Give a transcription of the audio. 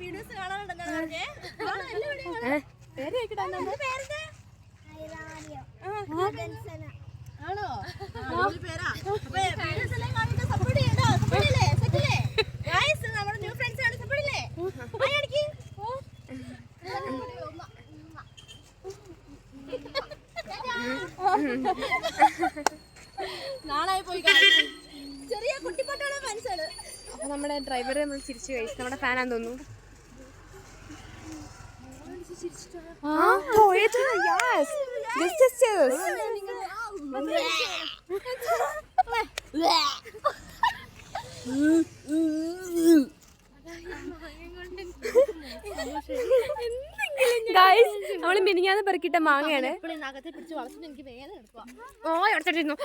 Videos കാണാറുണ്ടെന്നാണ് പറഞ്ഞേ. ആണോ? പേരാ. വീഡിയോസ് എല്ലാം കാണിട്ട് സപ്പോർട്ട് ചെയ്യട്ടോ. സപ്പോർട്ട് ഇല്ലേ? സെറ്റില്ലേ? ഗൈസ് നമ്മുടെ ന്യൂ ഫ്രണ്ട്സ് ആണ്. സപ്പോർട്ട് ഇല്ലേ? ഹായ് അടിക്ക്. നാളായി പോയി ചെറിയ കുട്ടിപ്പട്ടാണ് മനസ്സാണ്. അപ്പൊ നമ്മുടെ ഡ്രൈവർ നമ്മൾ ചിരിച്ചു കഴിച്ചു. നമ്മുടെ ഫാനാന്ന് തോന്നുന്നു. നമ്മള് മിനിഞ്ഞാന്ന് പെറുക്കിട്ട മാങ്ങയാണ്. നഖത്തെ പിടിച്ച് വളച്ചിട്ട് എനിക്ക് വേദന എടുക്കുക. ഓ എടുത്തിട്ടിരുന്നു.